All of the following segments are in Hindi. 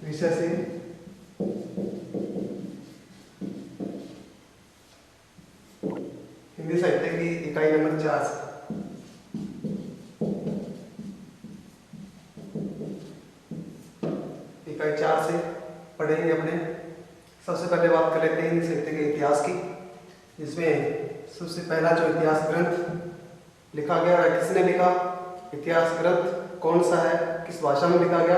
विषय से हिंदी साहित्य की इकाई नंबर 4 इकाई 4 से पढ़ेंगे अपने। सबसे पहले बात कर लेते हैं हिंदी साहित्य के इतिहास की, जिसमें सबसे पहला जो इतिहास ग्रंथ लिखा गया है किसने लिखा, इतिहास ग्रंथ कौन सा है, किस भाषा में लिखा गया,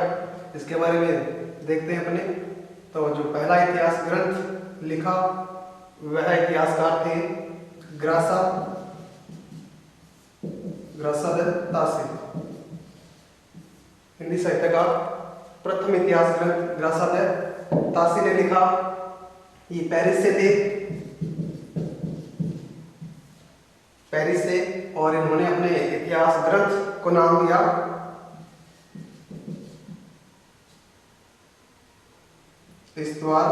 इसके बारे में देखते हैं अपने। तो जो पहला इतिहास ग्रंथ लिखा वह इतिहासकार थे ग्रासा तासी। हिंदी साहित्य का प्रथम इतिहास ग्रंथ ग्रासा तासी ने लिखा। ये पेरिस से थे, पेरिस से, और इन्होंने अपने इतिहास ग्रंथ को नाम दिया इस्तवार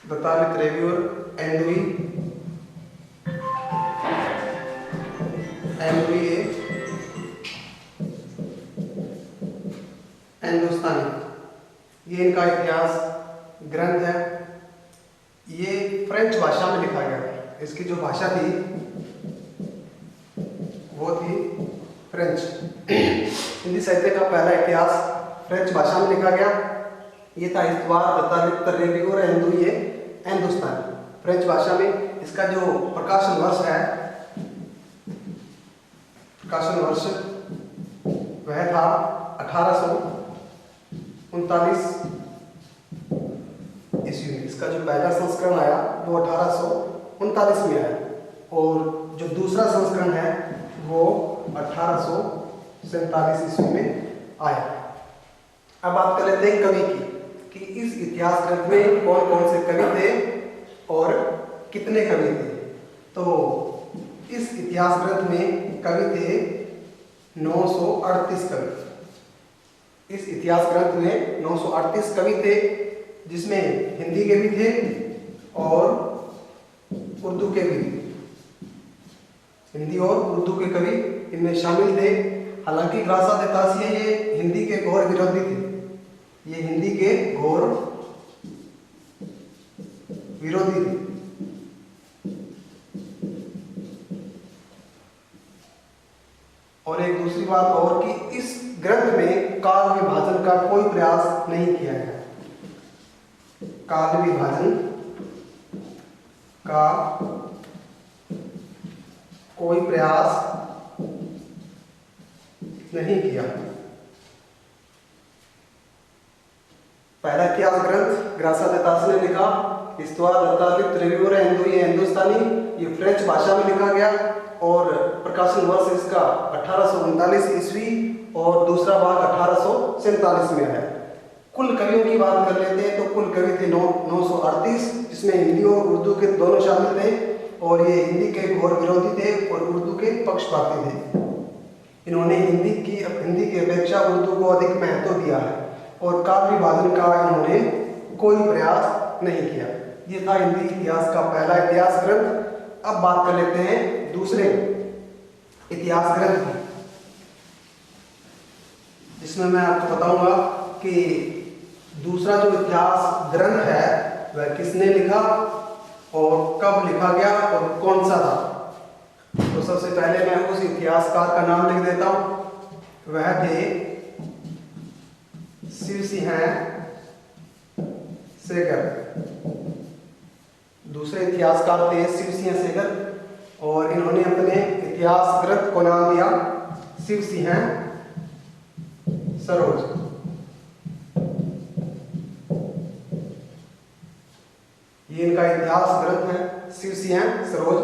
दतालित रेव्यूअर एंडुई हिंदुस्तानी। ये इनका इतिहास ग्रंथ है। ये फ्रेंच भाषा में लिखा गया है। इसकी जो भाषा थी वो थी फ्रेंच। हिंदी साहित्य का पहला इतिहास फ्रेंच भाषा में लिखा गया। ये था इस्तवार दतालित रेव्यूअर एंडुई हिंदुस्तानी, फ्रेंच भाषा में। इसका जो प्रकाशन वर्ष है, प्रकाशन वर्ष वह था 1839 ईस्वी में। इसका जो पहला संस्करण आया वो 1839 में आया, और जो दूसरा संस्करण है वो 1847 ईस्वी में आया। अब बात कर लेते हैं कवि की, कि इस इतिहास ग्रंथ में कौन कौन से कवि थे और कितने कवि थे। तो इस इतिहास ग्रंथ में कवि थे 938 कवि। इस इतिहास ग्रंथ में 938 कवि थे, जिसमें हिंदी के भी थे और उर्दू के भी थे। हिंदी और उर्दू के कवि इनमें शामिल थे। हालांकि ग्रासा तासी ये हिंदी के घोर विरोधी थे। ये हिंदी के घोर विरोधी थे। और एक दूसरी बात और कि इस ग्रंथ में काल विभाजन का कोई प्रयास नहीं किया गया। काल विभाजन का कोई प्रयास नहीं किया। पहला इतिहास ग्रंथ ग्रासा तासी ने लिखा, इस्तवार दतालित रेव्यूअर एंडुई हिंदुस्तानी। ये फ्रेंच भाषा में लिखा गया और प्रकाशन वर्ष इसका 1839 ईस्वी और दूसरा भाग 1847 में आया। कुल कवियों की बात कर लेते हैं तो कुल कवि थे 938, जिसमें हिंदी और उर्दू के दोनों शामिल थे। और ये हिंदी के घोर विरोधी थे और उर्दू के पक्षपाती थे। इन्होंने हिंदी की अपेक्षा उर्दू को अधिक महत्व दिया है, और काल विभाजन का इन्होंने कोई प्रयास नहीं किया। ये था हिंदी इतिहास का पहला इतिहास ग्रंथ। अब बात कर लेते हैं दूसरे इतिहास ग्रंथ की, जिसमें मैं आपको बताऊंगा कि दूसरा जो इतिहास ग्रंथ है वह किसने लिखा और कब लिखा गया और कौन सा था। तो सबसे पहले मैं उस इतिहासकार का नाम लिख देता हूं। वह थे शिव सिंह सेगर। दूसरे इतिहासकार थे शिव सिंह सेगर, और इन्होंने अपने इतिहास ग्रंथ को नाम दिया शिव सिंह सरोज। ये इनका इतिहास ग्रंथ है शिव सिंह सरोज।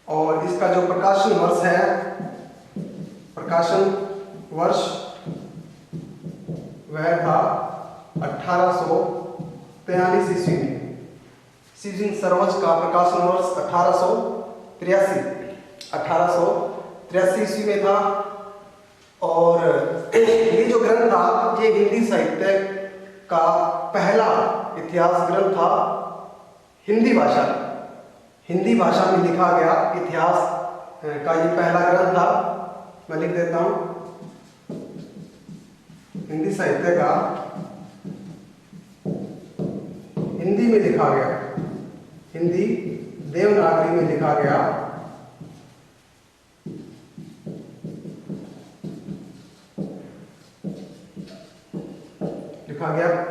और इसका जो प्रकाशन वर्ष है, प्रकाशन वर्ष वह था 1843 ईस्वी में। शिव सिंह सरोज का प्रकाशन वर्ष 1883 ईस्वी में था। और ये जो ग्रंथ था ये हिंदी साहित्य का पहला इतिहास ग्रंथ था हिंदी भाषा में। हिंदी भाषा में लिखा गया इतिहास का ये पहला ग्रंथ था। मैं लिख देता हूँ, हिंदी साहित्य का हिंदी में लिखा गया, हिंदी देवनागरी में लिखा गया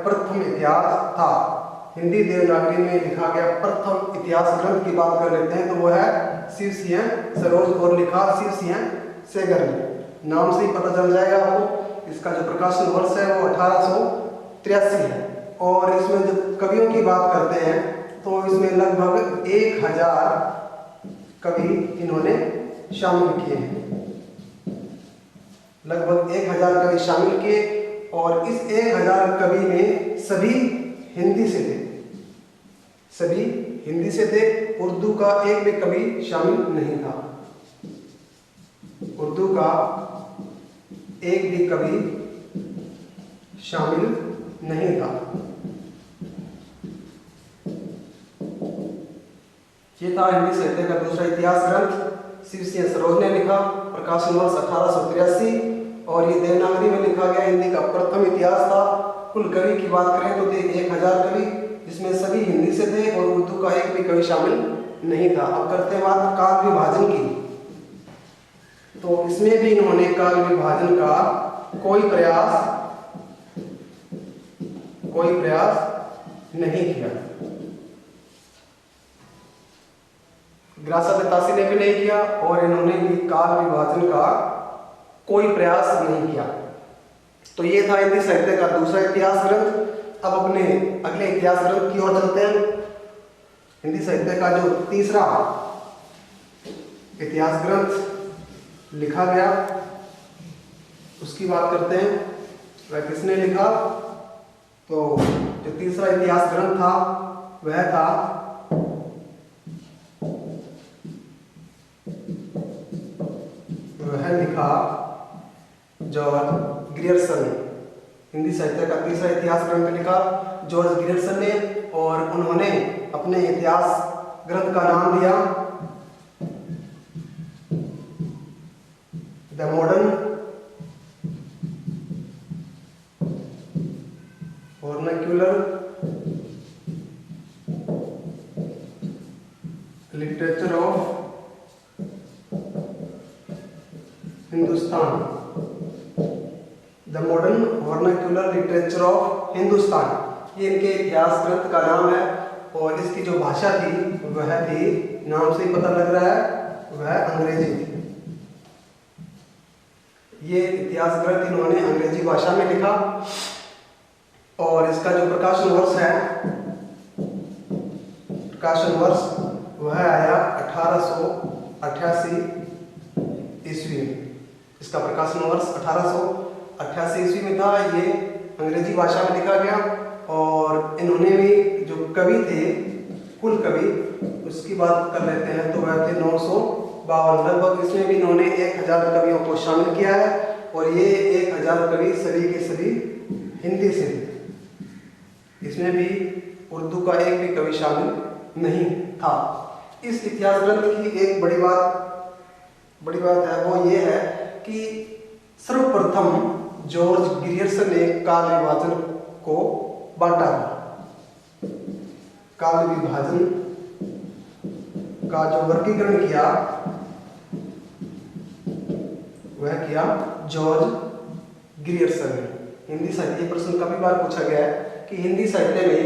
प्रथम इतिहास था। हिंदी देवनागरी में लिखा गया प्रथम इतिहास ग्रंथ की बात कर लेते हैं तो वो है शिव सिंह सरोज और लिखा शिव सिंह सेगर ने। नाम से ही पता चल जाएगा आपको। इसका जो प्रकाशन वर्ष है वो 1883 है। और इसमें जब कवियों की बात करते हैं तो इसमें लगभग 1000 कवि इन्होंने शामिल किए हैं। लगभग 1000 कवि शामिल किए और इस 1000 कवि में सभी हिंदी से थे, सभी हिंदी से थे। उर्दू का एक भी कवि शामिल नहीं था। उर्दू का एक भी कवि शामिल नहीं था। ये था हिंदी साहित्य का दूसरा इतिहास ग्रंथ। शिव सिंह सरोज ने लिखा, प्रकाशन वर्ष 1883 और ये देवनागरी में लिखा गया हिंदी का प्रथम इतिहास था। कुल कवि की बात करें तो थे 1000 कवि, जिसमें सभी हिंदी से थे और उर्दू का एक भी कवि शामिल नहीं था। अब करते हैं बात काल विभाजन की। तो इसमें भी इन्होंने काल विभाजन का कोई प्रयास नहीं किया। ग्रासा बेतासी ने भी नहीं किया और इन्होंने भी काल विभाजन का कोई प्रयास नहीं किया। तो ये था हिंदी साहित्य का दूसरा इतिहास ग्रंथ। अब अपने अगले इतिहास ग्रंथ की ओर चलते हैं। हिंदी साहित्य का जो तीसरा इतिहास ग्रंथ लिखा गया उसकी बात करते हैं। वह किसने लिखा? तो जो तीसरा इतिहास ग्रंथ था वह था लिखा जॉर्ज ग्रियर्सन ने। हिंदी साहित्य का तीसरा इतिहास ग्रंथ लिखा जॉर्ज ग्रियर्सन ने और उन्होंने अपने इतिहास ग्रंथ का नाम दिया the modern vernacular literature of Hindustan, the modern vernacular literature of Hindustan. ये इनके इतिहास ग्रंथ का नाम है और इसकी जो भाषा थी वह थी, नाम से ही पता लग रहा है, वह अंग्रेजी थी। ये इतिहास ग्रंथ इन्होंने अंग्रेजी भाषा में लिखा और इसका जो प्रकाशन वर्ष है, प्रकाशन वर्ष वह आया 1888 ईस्वी में। इसका प्रकाशन वर्ष 1888 ईस्वी में था। ये अंग्रेजी भाषा में लिखा गया और इन्होंने भी जो कवि थे, कुल कवि, उसकी बात कर लेते हैं तो वह थे 952। लगभग इसमें भी इन्होंने 1000 कवियों को शामिल किया है और ये 1000 कवि सभी के सभी हिंदी से थे। इसमें भी उर्दू का एक भी कवि शामिल नहीं था। इस इतिहास ग्रंथ की एक बड़ी बात है, वो ये है कि सर्वप्रथम जॉर्ज ग्रियर्सन ने काल विभाजन को बांटा। काल विभाजन का जो वर्गीकरण किया वह किया जॉर्ज ग्रियर्सन ने। हिंदी साहित्य प्रश्न काफी बार पूछा गया है कि हिंदी साहित्य में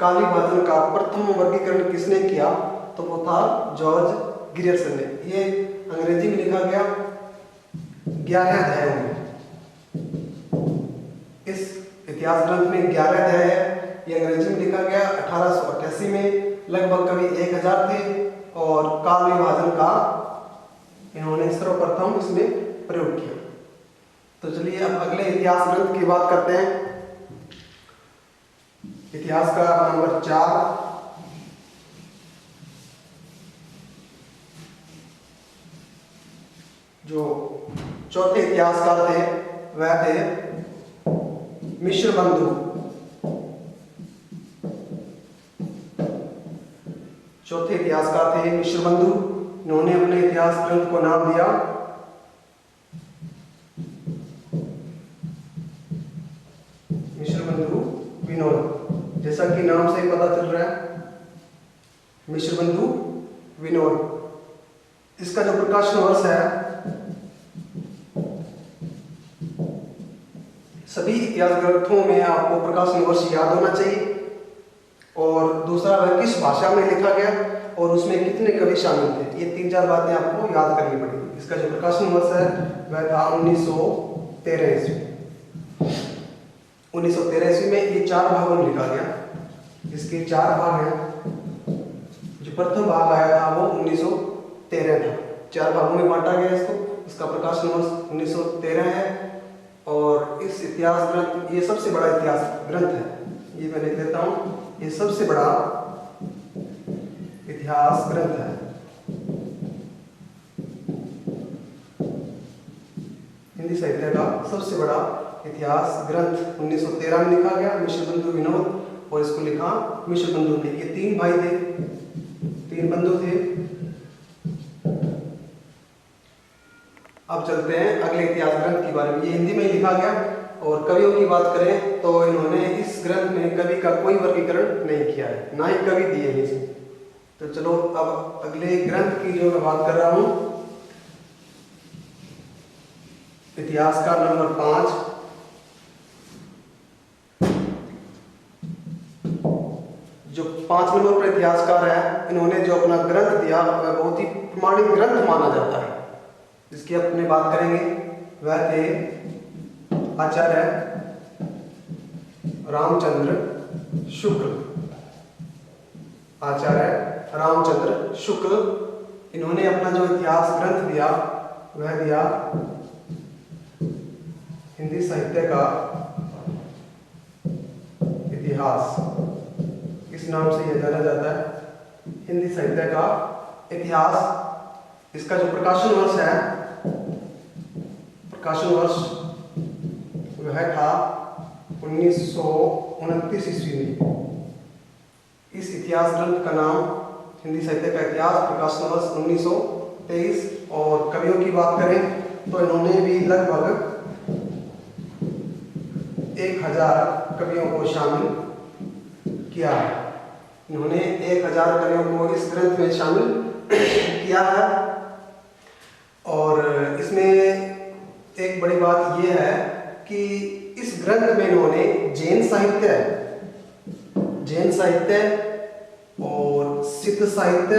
काल विभाजन का प्रथम वर्गीकरण किसने किया, तो वो था जॉर्ज ग्रियर्सन ने। ये अंग्रेजी में लिखा गया 11 अध्यायों में। इस इतिहास ग्रंथ में 11 अध्याय है। ये अंग्रेजी में लिखा गया 1888 में। लगभग कवि 1000 थे और काल विभाजन का इन्होंने सर्वप्रथम इसमें प्रयोग किया। तो चलिए अब अगले इतिहास ग्रंथ की बात करते हैं। इतिहास का नंबर 4 जो चौथे इतिहासकार थे वह थे मिश्र बंधु। चौथे इतिहासकार थे मिश्रबंधु। इन्होंने अपने इतिहास ग्रंथ को नाम दिया मिश्रबंधु विनोद। जैसा कि नाम से ही पता चल रहा है, मिश्रबंधु विनोद। इसका जो प्रकाशन वर्ष है, सभी इतिहास ग्रंथों में आपको प्रकाशन वर्ष याद होना चाहिए, और दूसरा वह किस भाषा में लिखा गया और उसमें कितने कवि शामिल थे। ये 3-4 बातें आपको याद करनी पड़ेगी। इसका जो प्रकाशन वर्ष है वह था 1913 ईस्वी। 1913 ईस्वी में ये 4 भागों में लिखा गया। इसके 4 भाग हैं। जो प्रथम भाग आया था वो 1913 था। 4 भागों में बांटा गया इसको। इसका प्रकाशन वर्ष 1913 है, और इस इतिहास ग्रंथ, ये सबसे बड़ा इतिहास ग्रंथ है। ये मैं लिख देता हूँ, ये सबसे बड़ा इतिहास ग्रंथ है। हिंदी साहित्य का सबसे बड़ा इतिहास ग्रंथ 1913 में लिखा गया, मिश्रबंधु विनोद, और इसको लिखा मिश्रबंधु ने। ये 3 भाई थे, 3 बंधु थे। अब चलते हैं अगले इतिहास ग्रंथ के बारे में। ये हिंदी में लिखा गया, और कवियों की बात करें तो इन्होंने इस ग्रंथ में कवि का कोई वर्गीकरण नहीं किया है, ना ही कवि दिए हैं इसमें। तो चलो अब अगले ग्रंथ की जो मैं बात कर रहा हूं, इतिहासकार नंबर 5, जो 5 नंबर पर इतिहासकार है, इन्होंने जो अपना ग्रंथ दिया वह बहुत ही प्रमाणित ग्रंथ माना जाता है। जिसकी अपने बात करेंगे वह थे आचार्य रामचंद्र शुक्ल। आचार्य रामचंद्र शुक्ल, इन्होंने अपना जो इतिहास ग्रंथ दिया वह दिया हिंदी साहित्य का इतिहास। इस नाम से यह जाना जाता है, हिंदी साहित्य का इतिहास। इसका जो प्रकाशन वर्ष है, प्रकाशन वर्ष वह था 1929 ईस्वी में। इस इतिहास ग्रंथ का नाम हिंदी साहित्य का इतिहास, प्रकाशन वर्ष 1923। और कवियों की बात करें तो इन्होंने भी लगभग 1000 कवियों को शामिल किया है। इन्होंने 1000 कवियों को इस ग्रंथ में शामिल किया है। और इसमें एक बड़ी बात यह है कि इस ग्रंथ में इन्होंने जैन साहित्य और सिद्ध साहित्य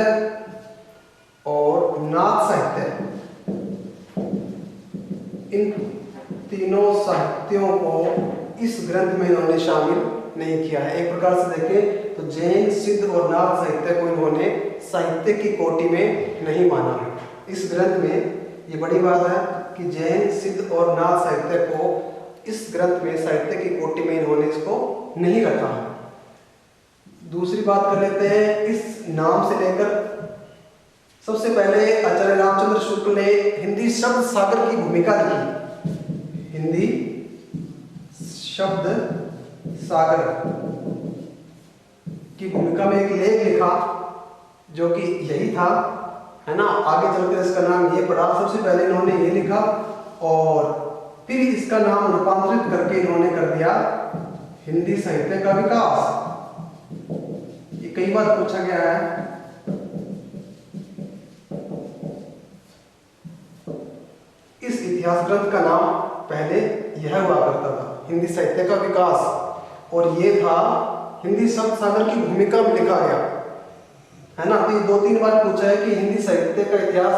और नाथ साहित्य, इन तीनों साहित्यों को इस ग्रंथ में इन्होंने शामिल नहीं किया है। एक प्रकार से देखें तो जैन, सिद्ध और नाथ साहित्य को इन्होंने साहित्य की कोटि में नहीं माना है। इस ग्रंथ में ये बड़ी बात है कि जैन, सिद्ध और नाथ साहित्य को इस ग्रंथ में साहित्य की कोटि में इन्होंने इसको नहीं रखा है। दूसरी बात कर लेते हैं इस नाम से लेकर। सबसे पहले आचार्य रामचंद्र शुक्ल ने हिंदी शब्द सागर की भूमिका लिखी। हिंदी शब्द सागर की भूमिका में एक लेख लिखा जो कि यही था, है ना। आगे चलकर इसका नाम ये पड़ा। सबसे पहले इन्होंने ये लिखा और फिर इसका नाम रूपांतरित करके इन्होंने कर दिया हिंदी साहित्य का विकास। ये कई बार पूछा गया है। इस इतिहास ग्रंथ का नाम पहले यह हुआ करता था, हिंदी साहित्य का विकास, और ये था हिंदी शब्द सागर की भूमिका में लिखा गया, है ना। तो ये 2-3 बार पूछा है कि हिंदी साहित्य का इतिहास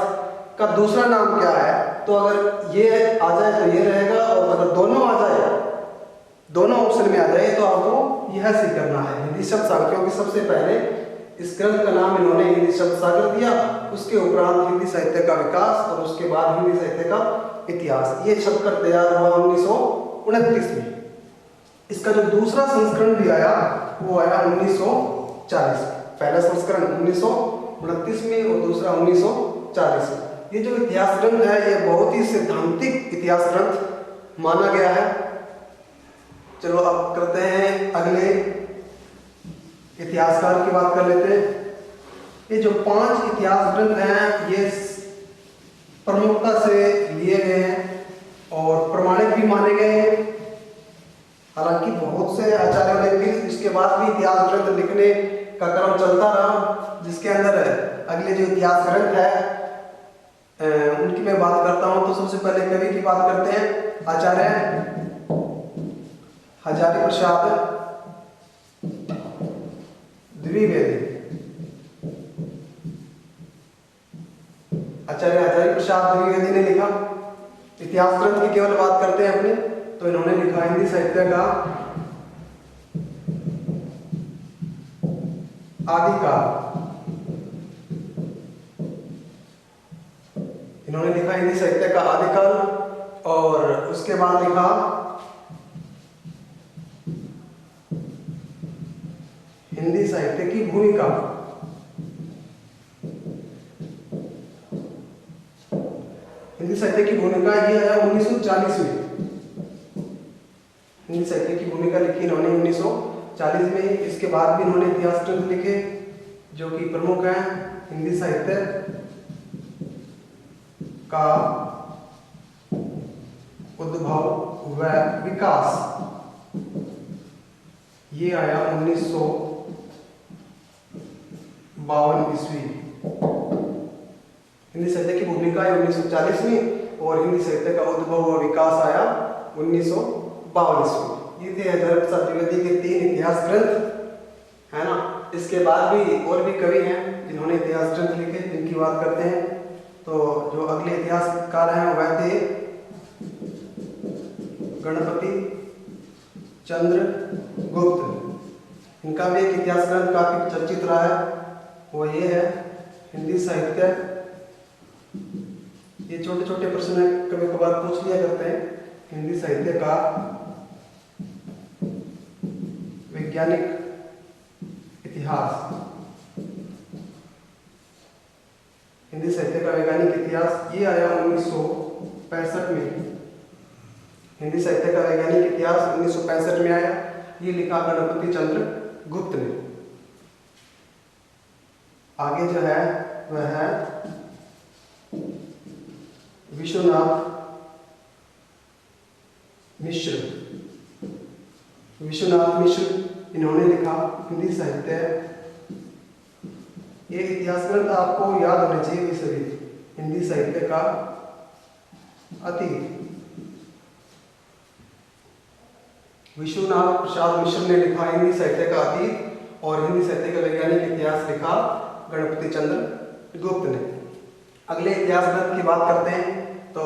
का दूसरा नाम क्या है। तो अगर ये आ जाए तो ये रहेगा, और अगर दोनों आ जाए, दोनों ऑप्शन में आ जाए तो आपको यह सी करना है हिंदी शब्द सागर, क्योंकि सबसे पहले इस ग्रंथ का नाम इन्होंने हिंदी शब्द सागर दिया, उसके उपरांत हिंदी साहित्य का विकास और उसके बाद हिंदी साहित्य का इतिहास। ये छपकर तैयार हुआ 1929 में। इसका जो दूसरा संस्करण भी आया वो आया 1940 में। पहला संस्करण 1929 में और दूसरा 1940 में। ये जो इतिहास ग्रंथ है ये बहुत ही सैद्धांतिक इतिहास ग्रंथ माना गया है। चलो अब करते हैं अगले इतिहासकार की बात कर लेते हैं। ये जो 5 इतिहास ग्रंथ हैं ये प्रमुखता से लिए गए हैं और प्रमाणिक भी माने गए हैं। हालांकि बहुत से आचार्यों ने भी इसके बाद भी इतिहास ग्रंथ लिखने का क्रम चलता रहा, जिसके अंदर अगले जो इतिहास ग्रंथ है उनकी मैं बात करता हूं। तो सबसे पहले कवि की बात करते हैं, आचार्य हजारी प्रसाद द्विवेदी। आचार्य हजारी प्रसाद द्विवेदी ने लिखा। इतिहास ग्रंथ की केवल बात करते हैं अपने, तो इन्होंने लिखा हिंदी साहित्य का आदिकाल। इन्होंने लिखा हिंदी साहित्य का आदिकाल और उसके बाद लिखा हिंदी साहित्य की भूमिका। हिंदी साहित्य की भूमिका ये है 1940 में। हिंदी साहित्य की भूमिका लिखी इन्होंने 1940 में। इसके बाद भी इन्होंने इतिहास ग्रंथ लिखे जो कि प्रमुख हैं। हिंदी साहित्य का उद्भव व विकास, ये आया 1952 ईस्वी। हिंदी साहित्य की भूमिका है 1940 में और हिंदी साहित्य का उद्भव व विकास आया 1952 ईस्वी। ये थे हजारी प्रसाद द्विवेदी के 3 इतिहास ग्रंथ, है ना। इसके बाद भी और भी कवि हैं जिन्होंने इतिहास ग्रंथ लिखे, जिनकी बात करते हैं। तो जो अगले इतिहासकार हैं वह थे गणपति चंद्र गुप्त। इनका भी एक इतिहास ग्रंथ काफी चर्चित रहा है, वो ये है हिंदी साहित्य। ये छोटे छोटे प्रश्न कभी कभार पूछ लिया करते हैं। हिंदी साहित्य का वैज्ञानिक इतिहास। हिंदी साहित्य का वैज्ञानिक इतिहास ये आया 1965 में। हिंदी साहित्य का वैज्ञानिक इतिहास 1965 में आया। ये लिखा गणपति चंद्र गुप्त ने। आगे जो है वह है विश्वनाथ मिश्र। विश्वनाथ मिश्र इन्होंने लिखा हिंदी साहित्य। ये इतिहास ग्रंथ आपको याद होने चाहिए सभी। हिंदी साहित्य का अतीत। विश्वनाथ प्रसाद मिश्र ने लिखा हिंदी साहित्य का अतीत और हिंदी साहित्य का वैज्ञानिक इतिहास लिखा गणपति चंद्र गुप्त ने। अगले इतिहास ग्रंथ की बात करते हैं तो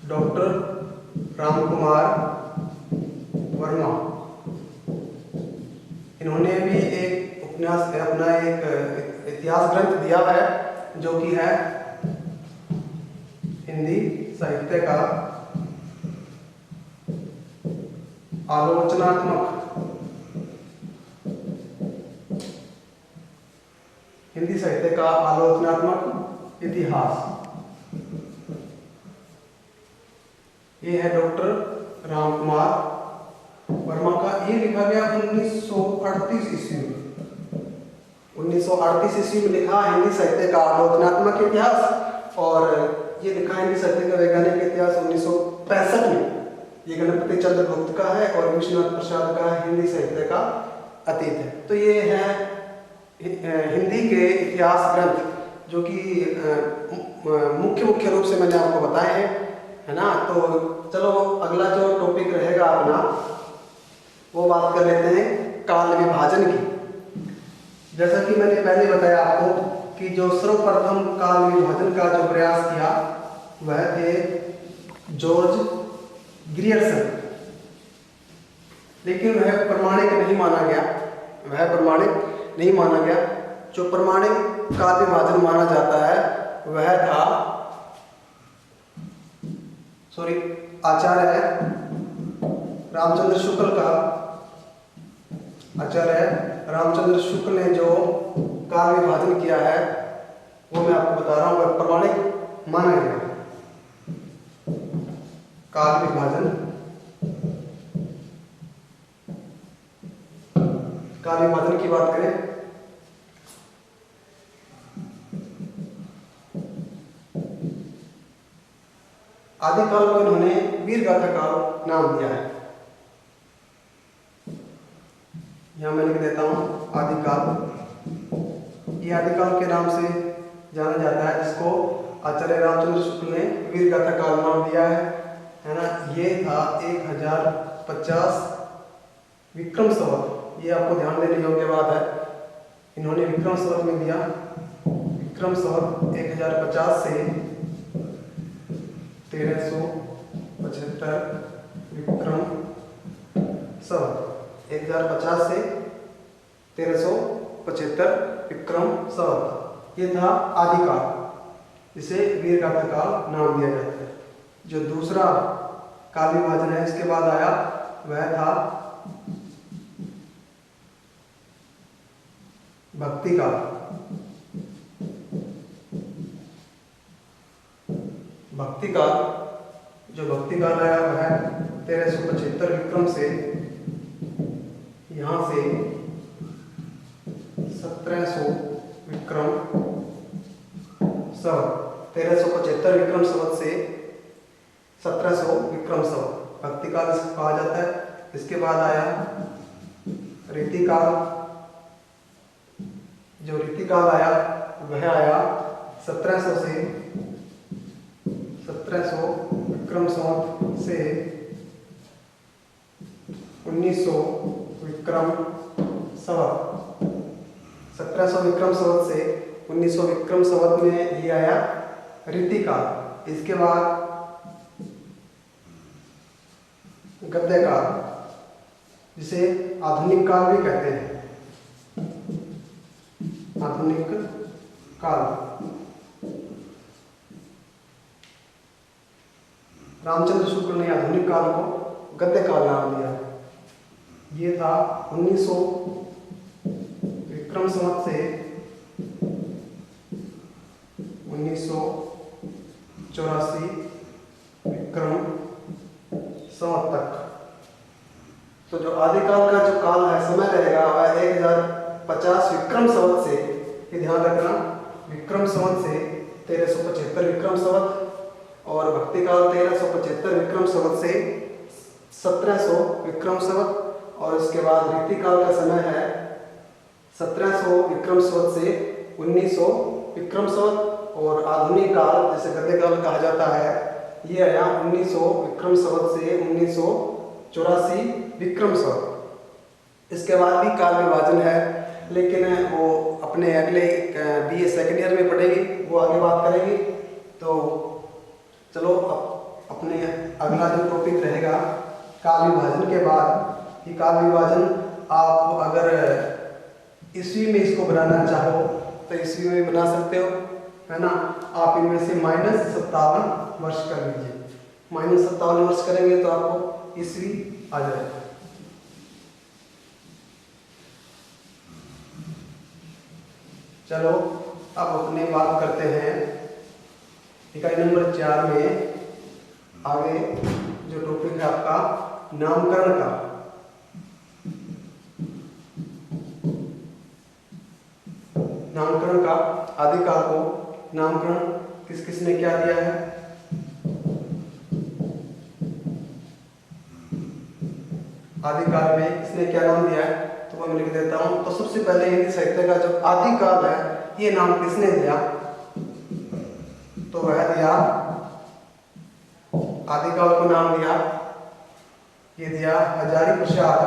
डॉक्टर रामकुमार वर्मा, इन्होंने भी एक उपन्यास अपना एक इतिहास ग्रंथ दिया है जो कि है हिंदी साहित्य का आलोचनात्मक। हिंदी साहित्य का आलोचनात्मक इतिहास। ये है डॉक्टर रामकुमार वर्मा का। ये लिखा गया 1938 ईस्वी में। 1938 ईस्वी में लिखा हिंदी साहित्य का आलोचनात्मक इतिहास और ये लिखा हिंदी साहित्य का वैज्ञानिक इतिहास 1965 में। ये गणपति चंद्र गुप्त का है और विश्वनाथ प्रसाद का हिंदी साहित्य का अतीत है। तो ये है हिंदी के इतिहास ग्रंथ जो कि मुख्य रूप से मैंने आपको बताए हैं, है ना। तो चलो अगला जो टॉपिक रहेगा अपना वो बात कर लेते हैं काल विभाजन की। जैसा कि मैंने पहले बताया आपको कि जो सर्वप्रथम काल विभाजन का जो प्रयास किया वह थे जॉर्ज ग्रियर्सन, लेकिन वह प्रमाणिक नहीं माना गया। वह प्रमाणिक नहीं माना गया। जो प्रमाणिक काल विभाजन माना जाता है वह था आचार्य रामचंद्र शुक्ल का। आचार्य रामचंद्र शुक्ल ने जो काल विभाजन किया है वो मैं आपको बता रहा हूं, वह प्रमाणिक माना गया। काल विभाजन की बात करें, आदिकाल को इन्होंने वीरगाथा काल नाम दिया है। यहां मैं लिख देता हूं आदिकाल। ये आदिकाल के नाम से जाना जाता है, जिसको आचार्य रामचंद्र शुक्ल ने वीरगाथा काल नाम दिया है ना। ये था 1050 विक्रम संवत। ये आपको ध्यान देने योग्य बात है, इन्होंने विक्रम संवत में दिया। विक्रम संवत 1050 से 1375 विक्रम संवत, 1050 से 1375 विक्रम संवत, ये था आदिकाल, इसे वीरगाथा काल नाम दिया जाता है। जो दूसरा काल विभाजन है इसके बाद आया वह था भक्ति काल। भक्ति काल, जो भक्ति काल आया वह 1375 विक्रम से यहां से 1700 विक्रम संवत, 1375 विक्रम संवत से 1700 विक्रम संवत भक्ति काल कहा जाता है। इसके बाद आया रीति काल। जो रीति काल आया वह आया 1700 से 1700 विक्रम संवत से 1900 विक्रम संवत। 1700 विक्रम संवत से 1900 विक्रम संवत में ये आया रीति काल। इसके बाद गद्य काल, जिसे आधुनिक काल भी कहते हैं। आधुनिक काल, रामचंद्र शुक्ल ने आधुनिक काल को गद्य काल नाम दिया। ये था 1900 विक्रम संवत से 1984 विक्रम संवत तक। तो जो आदिकाल का जो काल है, समय रहेगा, वह 1050 विक्रम संवत से, ये ध्यान रखना, विक्रम संवत से 1375 विक्रम संवत, और भक्ति काल 1375 विक्रम संवत से 1700 विक्रम संवत, और इसके बाद रीति काल का समय है 1700 विक्रम संवत से 1900 विक्रम संवत, और आधुनिक काल जिसे गद्य काल कहा जाता है ये आया 1900 विक्रम संवत से 1984 विक्रम संवत। इसके बाद भी काल विभाजन है, लेकिन वो अपने अगले BA सेकेंड ईयर में पढ़ेगी, वो आगे बात करेंगे। तो चलो अब अपने अगला जो टॉपिक रहेगा काल विभाजन के बाद। ये काल विभाजन आप अगर ईस्वी में इसको बनाना चाहो तो ईस्वी में बना सकते हो, है ना। आप इनमें से -57 वर्ष कर लीजिए। -57 वर्ष करेंगे तो आपको ईस्वी आ जाएगा। चलो अब अपने बात करते हैं इकाई नंबर 4 में आगे जो टॉपिक है आपका नामकरण का। नामकरण का, आदिकाल को नामकरण किस किस ने क्या दिया है। आदिकाल में किसने क्या नाम दिया है, तो मैं लिख देता हूं। तो सबसे पहले हिंदी साहित्य का जो आदिकाल है, ये नाम किसने दिया, तो वह दिया, आदिकाल को नाम दिया, ये दिया हजारी प्रसाद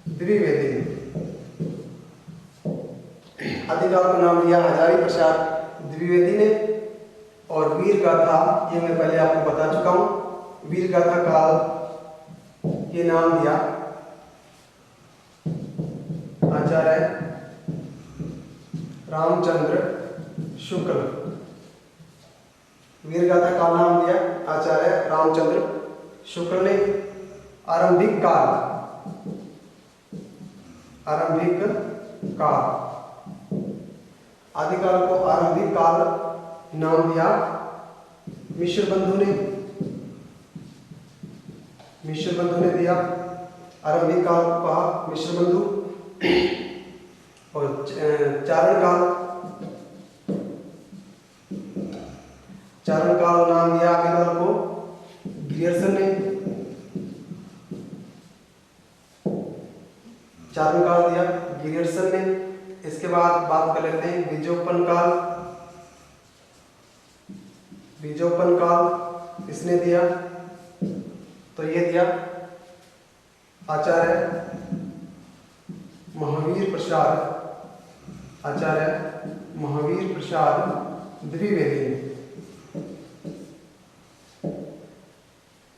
द्विवेदी ने। आदिकाल का नाम दिया हजारी प्रसाद द्विवेदी ने। और वीरगाथा, ये मैं पहले आपको बता चुका हूं। वीरगाथा काल ये नाम दिया आचार्य रामचंद्र शुक्ल। वीरगाथा काल नाम दिया आचार्य रामचंद्र शुक्ल ने। आरंभिक काल आदिकाल को आरंभिक काल नाम दिया मिश्र बंधु ने दिया। आरंभिक काल को कहा मिश्र बंधु, और चारण काल नाम दिया आगे वाले को ग्रियर्सन ने। चारण काल दिया ग्रियर्सन ने। इसके बाद बात कर लेते हैं बीजोपन काल। बीजोपन काल इसने दिया, तो ये दिया आचार्य महावीर प्रसाद, आचार्य महावीर प्रसाद द्विवेदी ने।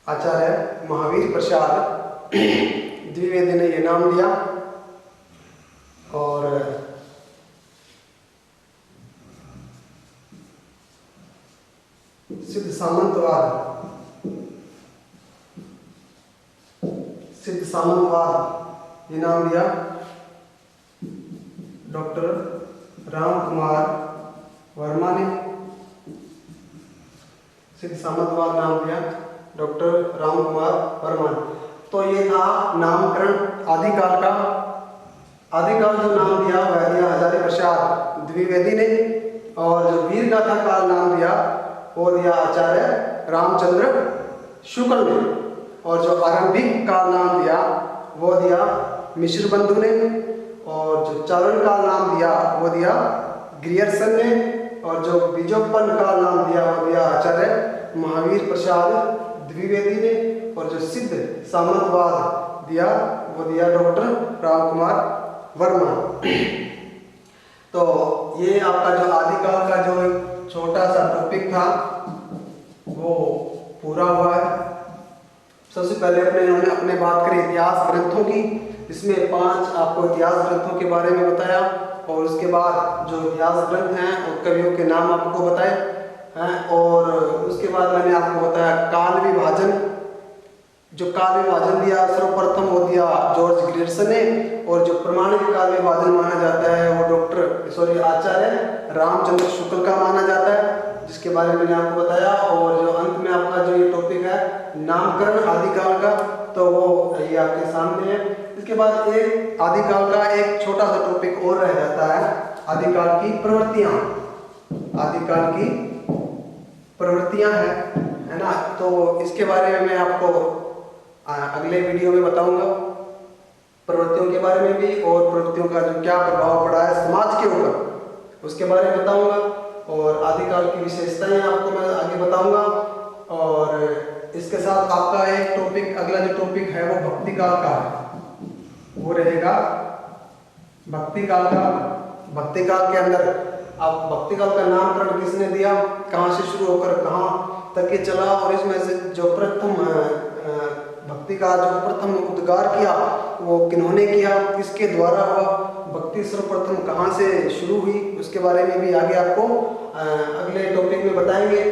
आचार्य महावीर प्रसाद द्विवेदी ने ये नाम दिया। और सिद्ध सामंतवाद, सिद्ध सामंतवाद ये नाम दिया डॉक्टर राम कुमार वर्मा ने। सिद्ध सामंतवाद नाम दिया डॉक्टर राम कुमार वर्मा ने। तो ये था नामकरण आदिकाल का। आदिकाल जो नाम दिया वह दिया आचार्य प्रसाद द्विवेदी ने, और जो वीर गाथा काल नाम दिया वो दिया आचार्य रामचंद्र शुक्ल ने, और जो आरंभिक काल नाम दिया वो दिया मिश्र बंधु ने, और जो चारण काल नाम दिया वो दिया ग्रियर्सन ने, और जो बीजोपन काल नाम दिया वो दिया आचार्य महावीर प्रसाद द्विवेदी ने, और जो सिद्ध सामंतवाद दिया वो दिया डॉक्टर राम कुमार वर्मा। तो ये आपका जो आदिकाल का जो छोटा सा टॉपिक था वो पूरा हुआ है। सबसे पहले अपने बात करें इतिहास ग्रंथों की, जिसमें 5 आपको इतिहास ग्रंथों के बारे में बताया, और उसके बाद जो इतिहास ग्रंथ हैं और कवियों के नाम आपको बताए हैं, और उसके बाद मैंने आपको बताया काल विभाजन। जो काल विभाजन दिया सर्वप्रथम वो दिया जॉर्ज ग्रियर्सन ने, और जो प्रमाणिक काल विभाजन माना जाता है वो आचार्य रामचंद्र शुक्ल का माना जाता है, जिसके बारे में मैंने आपको बताया। और जो अंत में आपका जो ये टॉपिक है नामकरण आदिकाल का, तो वो ये आपके सामने है। इसके बाद एक आदिकाल का एक छोटा सा टॉपिक और रह जाता है, आदिकाल की प्रवृत्तियां। आदिकाल की प्रवृत्तियां है ना। तो इसके बारे में मैं आपको अगले वीडियो में बताऊंगा, प्रवृत्तियों के बारे में भी, और प्रवृत्तियों का जो क्या प्रभाव पड़ा है समाज के ऊपर उसके बारे में बताऊंगा, और आदिकाल की विशेषताएं आपको मैं आगे बताऊंगा। और इसके साथ आपका एक टॉपिक, अगला जो टॉपिक है वो भक्ति काल का है, वो रहेगा भक्ति काल का। भक्ति काल के अंदर आप भक्ति काल का नामकरण किसने दिया, कहाँ से शुरू होकर कहाँ तक ये चला, और इसमें से जो प्रथम भक्ति का जो प्रथम उद्गार किया वो किन्होंने किया, किसके द्वारा हुआ, भक्ति सर्वप्रथम कहाँ से शुरू हुई, उसके बारे में भी आगे आपको अगले टॉपिक में बताएंगे।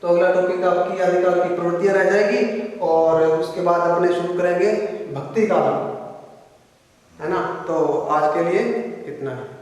तो अगला टॉपिक आपकी आदिकाल की प्रवृत्तियां रह जाएगी, और उसके बाद अपने शुरू करेंगे भक्ति काल, है ना। तो आज के लिए इतना है।